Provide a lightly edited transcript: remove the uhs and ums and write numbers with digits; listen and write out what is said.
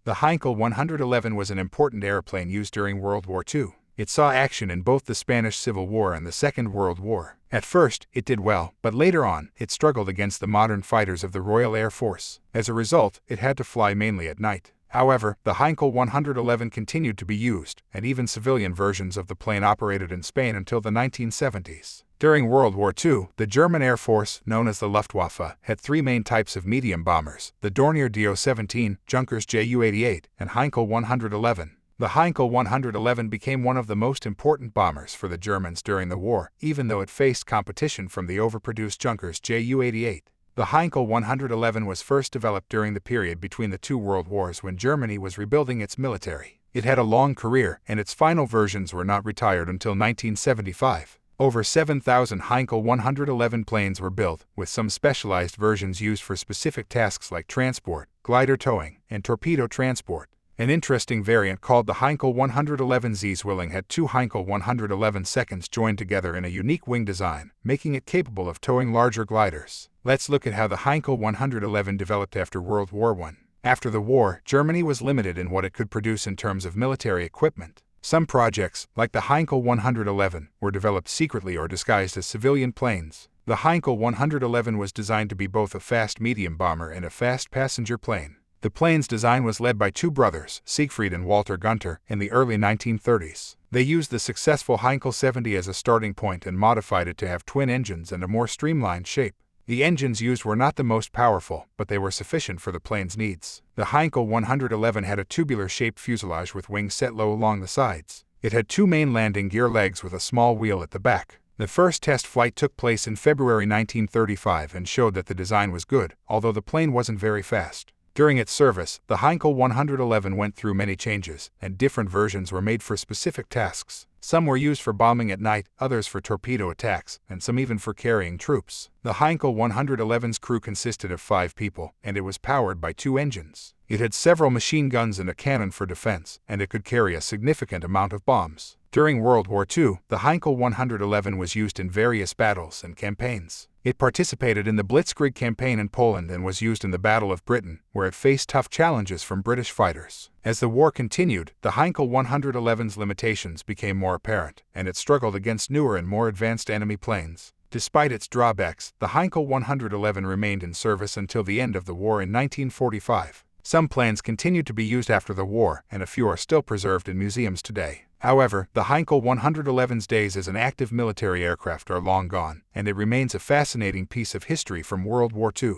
The Heinkel 111 was an important airplane used during World War II. It saw action in both the Spanish Civil War and the Second World War. At first, it did well, but later on, it struggled against the modern fighters of the Royal Air Force. As a result, it had to fly mainly at night. However, the Heinkel 111 continued to be used, and even civilian versions of the plane operated in Spain until the 1970s. During World War II, the German Air Force, known as the Luftwaffe, had three main types of medium bombers: the Dornier Do-17, Junkers Ju-88, and Heinkel 111. The Heinkel 111 became one of the most important bombers for the Germans during the war, even though it faced competition from the overproduced Junkers Ju-88. The Heinkel 111 was first developed during the period between the two world wars when Germany was rebuilding its military. It had a long career, and its final versions were not retired until 1975. Over 7,000 Heinkel 111 planes were built, with some specialized versions used for specific tasks like transport, glider towing, and torpedo transport. An interesting variant called the Heinkel 111 Z-Zwilling had two Heinkel 111 seconds joined together in a unique wing design, making it capable of towing larger gliders. Let's look at how the Heinkel 111 developed after World War I. After the war, Germany was limited in what it could produce in terms of military equipment. Some projects, like the Heinkel 111, were developed secretly or disguised as civilian planes. The Heinkel 111 was designed to be both a fast medium bomber and a fast passenger plane. The plane's design was led by two brothers, Siegfried and Walter Gunter, in the early 1930s. They used the successful Heinkel 70 as a starting point and modified it to have twin engines and a more streamlined shape. The engines used were not the most powerful, but they were sufficient for the plane's needs. The Heinkel 111 had a tubular-shaped fuselage with wings set low along the sides. It had two main landing gear legs with a small wheel at the back. The first test flight took place in February 1935 and showed that the design was good, although the plane wasn't very fast. During its service, the Heinkel 111 went through many changes, and different versions were made for specific tasks. Some were used for bombing at night, others for torpedo attacks, and some even for carrying troops. The Heinkel 111's crew consisted of 5 people, and it was powered by 2 engines. It had several machine guns and a cannon for defense, and it could carry a significant amount of bombs. During World War II, the Heinkel 111 was used in various battles and campaigns. It participated in the Blitzkrieg campaign in Poland and was used in the Battle of Britain, where it faced tough challenges from British fighters. As the war continued, the Heinkel 111's limitations became more apparent, and it struggled against newer and more advanced enemy planes. Despite its drawbacks, the Heinkel 111 remained in service until the end of the war in 1945. Some planes continued to be used after the war, and a few are still preserved in museums today. However, the Heinkel 111's days as an active military aircraft are long gone, and it remains a fascinating piece of history from World War II.